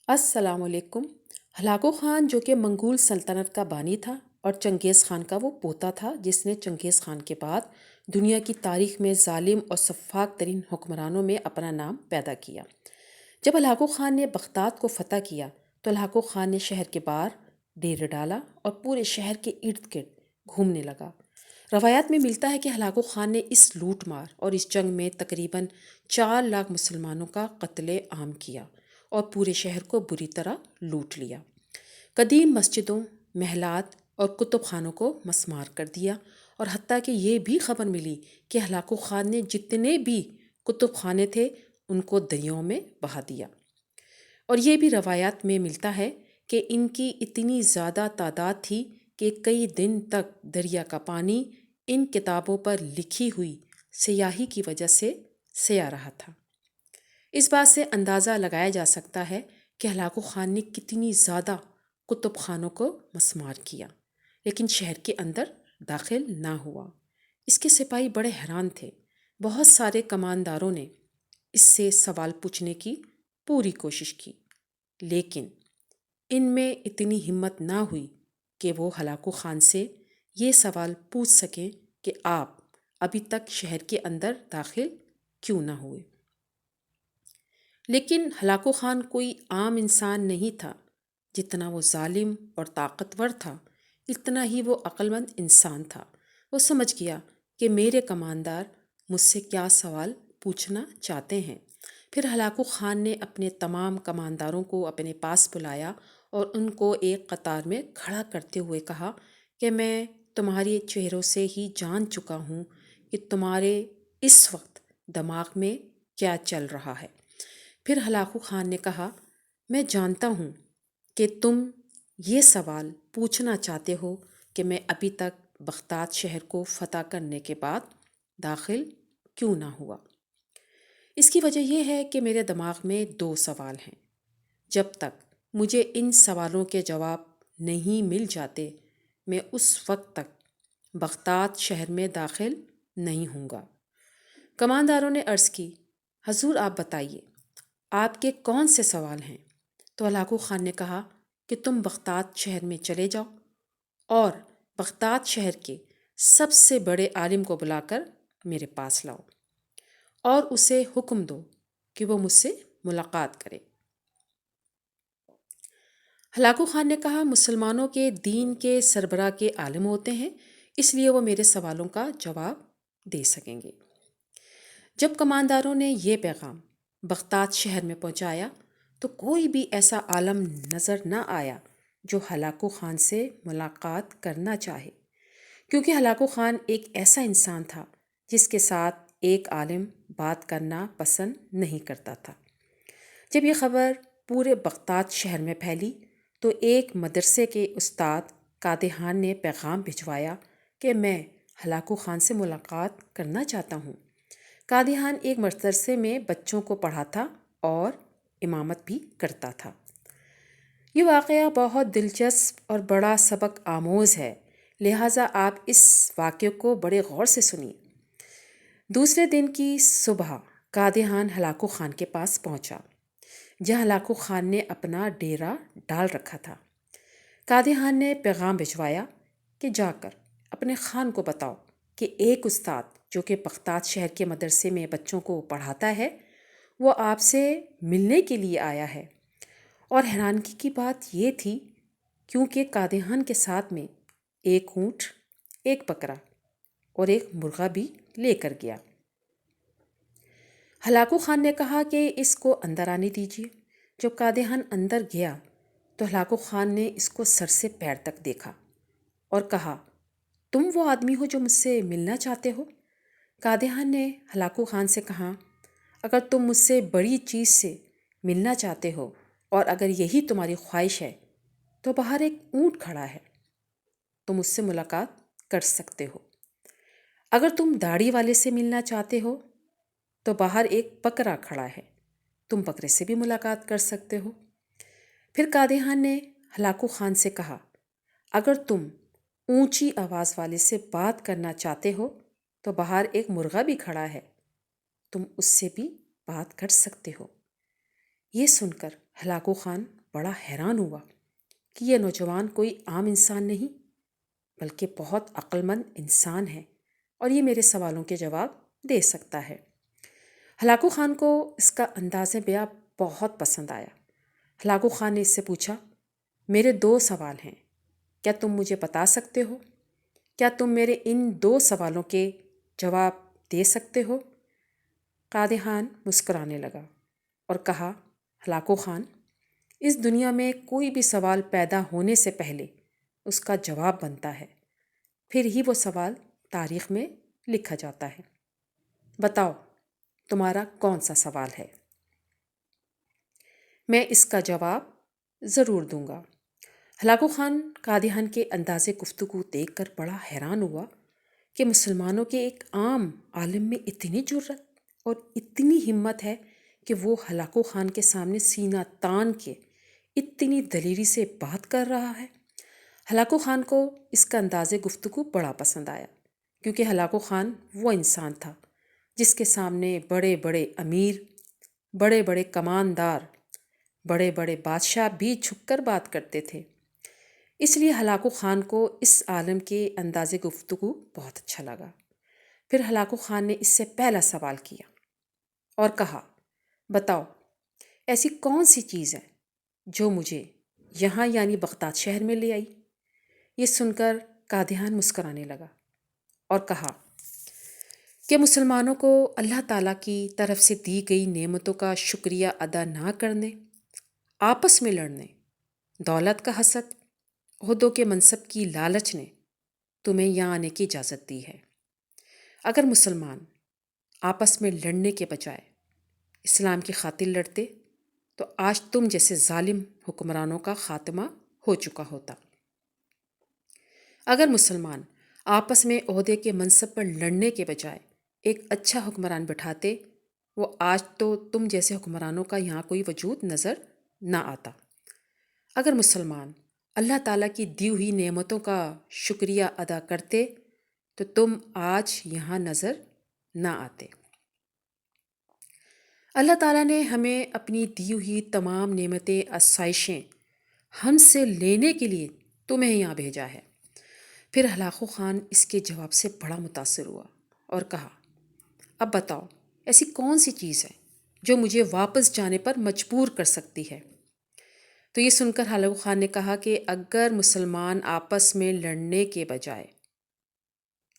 السلام علیکم۔ Hulagu Khan جو کہ منگول سلطنت کا بانی تھا اور چنگیز خان کا وہ پوتا تھا جس نے چنگیز خان کے بعد دنیا کی تاریخ میں ظالم اور سفاک ترین حکمرانوں میں اپنا نام پیدا کیا۔ جب ہلاکو خان نے بغداد کو فتح کیا تو ہلاکو خان نے شہر کے باہر ڈیرے ڈالا اور پورے شہر کے ارد گرد گھومنے لگا۔ روایات میں ملتا ہے کہ ہلاکو خان نے اس لوٹ مار اور اس جنگ میں تقریباً 4 لاکھ مسلمانوں کا قتل عام کیا اور پورے شہر کو بری طرح لوٹ لیا۔ قدیم مسجدوں، محلات اور کتب خانوں کو مسمار کر دیا اور حتیٰ کہ یہ بھی خبر ملی کہ ہلاکو خان نے جتنے بھی کتب خانے تھے ان کو دریاؤں میں بہا دیا۔ اور یہ بھی روایات میں ملتا ہے کہ ان کی اتنی زیادہ تعداد تھی کہ کئی دن تک دریا کا پانی ان کتابوں پر لکھی ہوئی سیاہی کی وجہ سے سیا رہا تھا۔ اس بات سے اندازہ لگایا جا سکتا ہے کہ ہلاکو خان نے کتنی زیادہ کتب خانوں کو مسمار کیا، لیکن شہر کے اندر داخل نہ ہوا۔ اس کے سپاہی بڑے حیران تھے۔ بہت سارے کمانداروں نے اس سے سوال پوچھنے کی پوری کوشش کی، لیکن ان میں اتنی ہمت نہ ہوئی کہ وہ ہلاکو خان سے یہ سوال پوچھ سکیں کہ آپ ابھی تک شہر کے اندر داخل کیوں نہ ہوئے۔ لیکن ہلاکو خان کوئی عام انسان نہیں تھا۔ جتنا وہ ظالم اور طاقتور تھا اتنا ہی وہ عقل مند انسان تھا۔ وہ سمجھ گیا کہ میرے کماندار مجھ سے کیا سوال پوچھنا چاہتے ہیں۔ پھر ہلاکو خان نے اپنے تمام کمانداروں کو اپنے پاس بلایا اور ان کو ایک قطار میں کھڑا کرتے ہوئے کہا کہ میں تمہارے چہروں سے ہی جان چکا ہوں کہ تمہارے اس وقت دماغ میں کیا چل رہا ہے۔ پھر ہلاکو خان نے کہا، میں جانتا ہوں کہ تم یہ سوال پوچھنا چاہتے ہو کہ میں ابھی تک بغداد شہر کو فتح کرنے کے بعد داخل کیوں نہ ہوا۔ اس کی وجہ یہ ہے کہ میرے دماغ میں 2 سوال ہیں۔ جب تک مجھے ان سوالوں کے جواب نہیں مل جاتے میں اس وقت تک بغداد شہر میں داخل نہیں ہوں گا۔ کمانداروں نے عرض کی، حضور آپ بتائیے آپ کے کون سے سوال ہیں؟ تو ہلاکو خان نے کہا کہ تم بغداد شہر میں چلے جاؤ اور بغداد شہر کے سب سے بڑے عالم کو بلا کر میرے پاس لاؤ اور اسے حکم دو کہ وہ مجھ سے ملاقات کرے۔ ہلاکو خان نے کہا، مسلمانوں کے دین کے سربراہ کے عالم ہوتے ہیں، اس لیے وہ میرے سوالوں کا جواب دے سکیں گے۔ جب کمانداروں نے یہ پیغام بغداد شہر میں پہنچایا تو کوئی بھی ایسا عالم نظر نہ آیا جو ہلاکو خان سے ملاقات کرنا چاہے، کیونکہ ہلاکو خان ایک ایسا انسان تھا جس کے ساتھ ایک عالم بات کرنا پسند نہیں کرتا تھا۔ جب یہ خبر پورے بغداد شہر میں پھیلی تو ایک مدرسے کے استاد قادحان نے پیغام بھجوایا کہ میں ہلاکو خان سے ملاقات کرنا چاہتا ہوں۔ قادحان ایک مدرسے میں بچوں کو پڑھاتا اور امامت بھی کرتا تھا۔ یہ واقعہ بہت دلچسپ اور بڑا سبق آموز ہے، لہٰذا آپ اس واقعے کو بڑے غور سے سنیے۔ دوسرے دن کی صبح قادحان ہلاکو خان کے پاس پہنچا جہاں ہلاکو خان نے اپنا ڈیرا ڈال رکھا تھا۔ قادحان نے پیغام بھجوایا کہ جا کر اپنے خان کو بتاؤ کہ ایک استاد جو کہ بغداد شہر کے مدرسے میں بچوں کو پڑھاتا ہے وہ آپ سے ملنے کے لیے آیا ہے۔ اور حیرانگی کی بات یہ تھی کیونکہ قادحان کے ساتھ میں ایک اونٹ، ایک بکرا اور ایک مرغا بھی لے کر گیا۔ ہلاکو خان نے کہا کہ اس کو اندر آنے دیجیے۔ جب قادحان اندر گیا تو ہلاکو خان نے اس کو سر سے پیر تک دیکھا اور کہا، تم وہ آدمی ہو جو مجھ سے ملنا چاہتے ہو؟ قادحان نے ہلاکو خان سے کہا، اگر تم مجھ سے بڑی چیز سے ملنا چاہتے ہو اور اگر یہی تمہاری خواہش ہے تو باہر ایک اونٹ کھڑا ہے، تم اس سے ملاقات کر سکتے ہو۔ اگر تم داڑھی والے سے ملنا چاہتے ہو تو باہر ایک بکرا کھڑا ہے، تم بکرے سے بھی ملاقات کر سکتے ہو۔ پھر قادحان نے ہلاکو خان سے کہا، اگر تم اونچی آواز والے سے بات کرنا چاہتے ہو تو باہر ایک مرغا بھی کھڑا ہے، تم اس سے بھی بات کر سکتے ہو۔ یہ سن کر ہلاکو خان بڑا حیران ہوا کہ یہ نوجوان کوئی عام انسان نہیں بلکہ بہت عقل مند انسان ہے اور یہ میرے سوالوں کے جواب دے سکتا ہے۔ ہلاکو خان کو اس کا انداز بیاں بہت پسند آیا۔ ہلاکو خان نے اس سے پوچھا، میرے 2 سوال ہیں، کیا تم مجھے بتا سکتے ہو؟ کیا تم میرے ان 2 سوالوں کے جواب دے سکتے ہو؟ قادیان مسکرانے لگا اور کہا، ہلاکو خان، اس دنیا میں کوئی بھی سوال پیدا ہونے سے پہلے اس کا جواب بنتا ہے، پھر ہی وہ سوال تاریخ میں لکھا جاتا ہے۔ بتاؤ تمہارا کون سا سوال ہے؟ میں اس کا جواب ضرور دوں گا۔ ہلاکو خان قادیان کے انداز گفتگو دیکھ کر بڑا حیران ہوا کہ مسلمانوں کے ایک عام عالم میں اتنی جرأت اور اتنی ہمت ہے کہ وہ ہلاکو خان کے سامنے سینہ تان کے اتنی دلیری سے بات کر رہا ہے۔ ہلاکو خان کو اس کا انداز گفتگو بڑا پسند آیا، کیونکہ ہلاکو خان وہ انسان تھا جس کے سامنے بڑے بڑے امیر، بڑے بڑے کماندار، بڑے بڑے بادشاہ بھی جھک کر بات کرتے تھے۔ اس لیے ہلاکو خان کو اس عالم کے انداز گفتگو بہت اچھا لگا۔ پھر ہلاکو خان نے اس سے پہلا سوال کیا اور کہا، بتاؤ ایسی کون سی چیز ہے جو مجھے یہاں یعنی بغداد شہر میں لے آئی؟ یہ سن کر قادیان مسکرانے لگا اور کہا کہ مسلمانوں کو اللہ تعالیٰ کی طرف سے دی گئی نعمتوں کا شکریہ ادا نہ کرنے، آپس میں لڑنے، دولت کا حسد، عہدوں کے منصب کی لالچ نے تمہیں یہاں آنے کی اجازت دی ہے۔ اگر مسلمان آپس میں لڑنے کے بجائے اسلام کی خاطر لڑتے تو آج تم جیسے ظالم حکمرانوں کا خاتمہ ہو چکا ہوتا۔ اگر مسلمان آپس میں عہدے کے منصب پر لڑنے کے بجائے ایک اچھا حکمران بٹھاتے، وہ آج تو تم جیسے حکمرانوں کا یہاں کوئی وجود نظر نہ آتا۔ اگر مسلمان اللہ تعالیٰ کی دی ہوئی نعمتوں کا شکریہ ادا کرتے تو تم آج یہاں نظر نہ آتے۔ اللہ تعالیٰ نے ہمیں اپنی دی ہوئی تمام نعمتیں، آسائشیں ہم سے لینے کے لیے تمہیں یہاں بھیجا ہے۔ پھر ہلاکو خان اس کے جواب سے بڑا متاثر ہوا اور کہا، اب بتاؤ ایسی کون سی چیز ہے جو مجھے واپس جانے پر مجبور کر سکتی ہے؟ تو یہ سن کر ہلاکو خان نے کہا کہ اگر مسلمان آپس میں لڑنے کے بجائے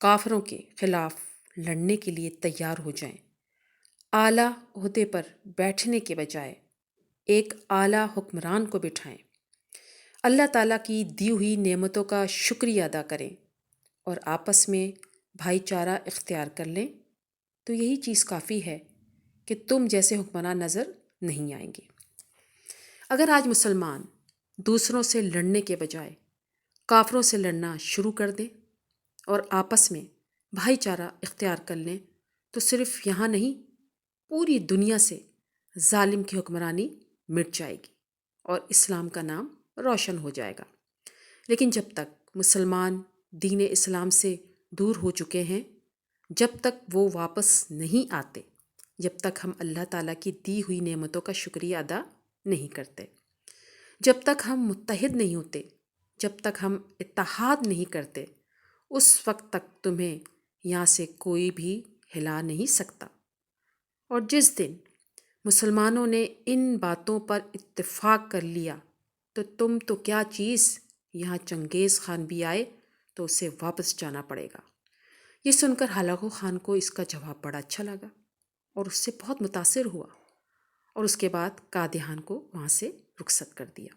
کافروں کے خلاف لڑنے کے لیے تیار ہو جائیں، اعلیٰ عہدے پر بیٹھنے کے بجائے ایک اعلیٰ حکمران کو بٹھائیں، اللہ تعالیٰ کی دی ہوئی نعمتوں کا شکریہ ادا کریں اور آپس میں بھائی چارہ اختیار کر لیں، تو یہی چیز کافی ہے کہ تم جیسے حکمران نظر نہیں آئیں گے۔ اگر آج مسلمان دوسروں سے لڑنے کے بجائے کافروں سے لڑنا شروع کر دیں اور آپس میں بھائی چارہ اختیار کر لیں تو صرف یہاں نہیں، پوری دنیا سے ظالم کی حکمرانی مٹ جائے گی اور اسلام کا نام روشن ہو جائے گا۔ لیکن جب تک مسلمان دین اسلام سے دور ہو چکے ہیں، جب تک وہ واپس نہیں آتے، جب تک ہم اللہ تعالیٰ کی دی ہوئی نعمتوں کا شکریہ ادا نہیں کرتے، جب تک ہم متحد نہیں ہوتے، جب تک ہم اتحاد نہیں کرتے، اس وقت تک تمہیں یہاں سے کوئی بھی ہلا نہیں سکتا۔ اور جس دن مسلمانوں نے ان باتوں پر اتفاق کر لیا تو تم تو کیا چیز، یہاں چنگیز خان بھی آئے تو اسے واپس جانا پڑے گا۔ یہ سن کر ہلاکو خان کو اس کا جواب بڑا اچھا لگا اور اس سے بہت متاثر ہوا اور اس کے بعد قادیان کو وہاں سے رخصت کر دیا۔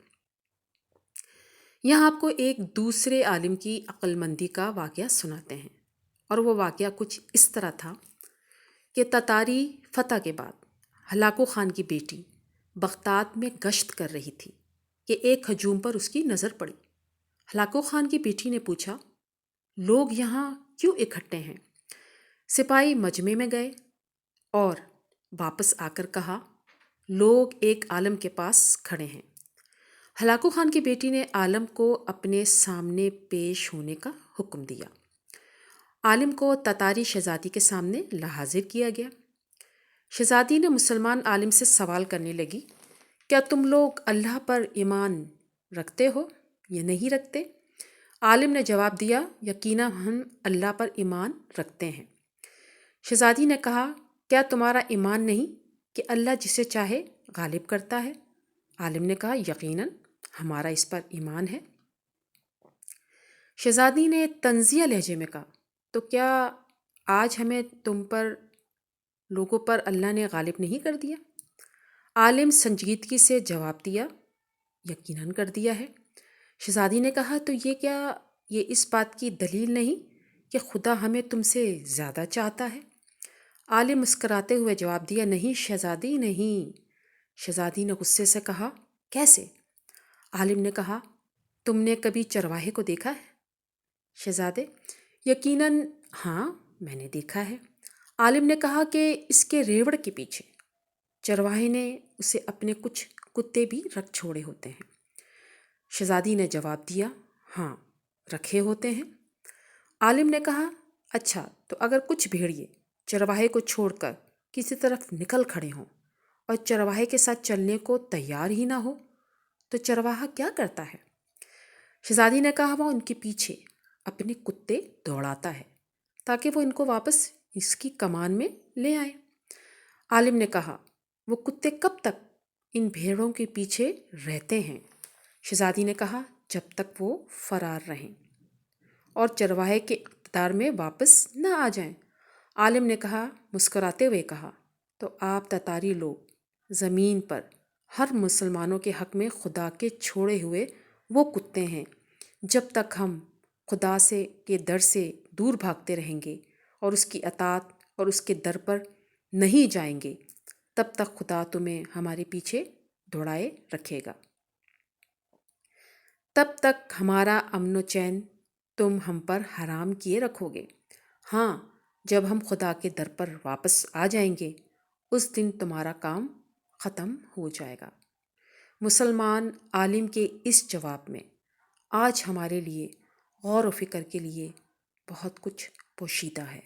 یہاں آپ کو ایک دوسرے عالم کی عقل مندی کا واقعہ سناتے ہیں، اور وہ واقعہ کچھ اس طرح تھا کہ تتاری فتح کے بعد ہلاکو خان کی بیٹی بغداد میں گشت کر رہی تھی کہ ایک ہجوم پر اس کی نظر پڑی۔ ہلاکو خان کی بیٹی نے پوچھا، لوگ یہاں کیوں اکٹھے ہیں؟ سپاہی مجمع میں گئے اور واپس آ کر کہا، لوگ ایک عالم کے پاس کھڑے ہیں۔ ہلاکو خان کی بیٹی نے عالم کو اپنے سامنے پیش ہونے کا حکم دیا۔ عالم کو تتاری شہزادی کے سامنے لاحاضر کیا گیا۔ شہزادی نے مسلمان عالم سے سوال کرنے لگی کیا تم لوگ اللہ پر ایمان رکھتے ہو یا نہیں رکھتے؟ عالم نے جواب دیا، یقیناً ہم اللہ پر ایمان رکھتے ہیں۔ شہزادی نے کہا، کیا تمہارا ایمان نہیں کہ اللہ جسے چاہے غالب کرتا ہے؟ عالم نے کہا، یقیناً ہمارا اس پر ایمان ہے۔ شہزادی نے طنزیہ لہجے میں کہا، تو کیا آج ہمیں تم پر لوگوں پر اللہ نے غالب نہیں کر دیا؟ عالم سنجیدگی سے جواب دیا، یقیناً کر دیا ہے۔ شہزادی نے کہا، تو یہ اس بات کی دلیل نہیں کہ خدا ہمیں تم سے زیادہ چاہتا ہے؟ عالم مسکراتے ہوئے جواب دیا، نہیں شہزادی نہیں۔ شہزادی نے غصے سے کہا، کیسے؟ عالم نے کہا، تم نے کبھی چرواہے کو دیکھا ہے؟ شہزادے، یقیناً ہاں میں نے دیکھا ہے۔ عالم نے کہا کہ اس کے ریوڑ کے پیچھے چرواہے نے اسے اپنے کچھ کتے بھی رکھ چھوڑے ہوتے ہیں۔ شہزادی نے جواب دیا، ہاں رکھے ہوتے ہیں۔ عالم نے کہا، اچھا تو اگر کچھ بھیڑیے چرواہے کو چھوڑ کر کسی طرف نکل کھڑے ہوں اور چرواہے کے ساتھ چلنے کو تیار ہی نہ ہو تو چرواہا کیا کرتا ہے؟ شہزادی نے کہا، وہ ان کے پیچھے اپنے کتے دوڑاتا ہے تاکہ وہ ان کو واپس اس کی کمان میں لے آئے۔ عالم نے کہا، وہ کتے کب تک ان بھیڑوں کے پیچھے رہتے ہیں؟ شہزادی نے کہا، جب تک وہ فرار رہیں اور چرواہے کے اقتدار میں واپس نہ آ جائیں۔ عالم نے کہا، مسکراتے ہوئے کہا، تو آپ تتاری لوگ زمین پر ہر مسلمانوں کے حق میں خدا کے چھوڑے ہوئے وہ کتے ہیں۔ جب تک ہم خدا کے در سے دور بھاگتے رہیں گے اور اس کی اطاعت اور اس کے در پر نہیں جائیں گے، تب تک خدا تمہیں ہمارے پیچھے دوڑائے رکھے گا۔ تب تک ہمارا امن و چین تم ہم پر حرام کیے رکھو گے۔ ہاں، جب ہم خدا کے در پر واپس آ جائیں گے اس دن تمہارا کام ختم ہو جائے گا۔ مسلمان عالم کے اس جواب میں آج ہمارے لیے غور و فکر کے لیے بہت کچھ پوشیدہ ہے۔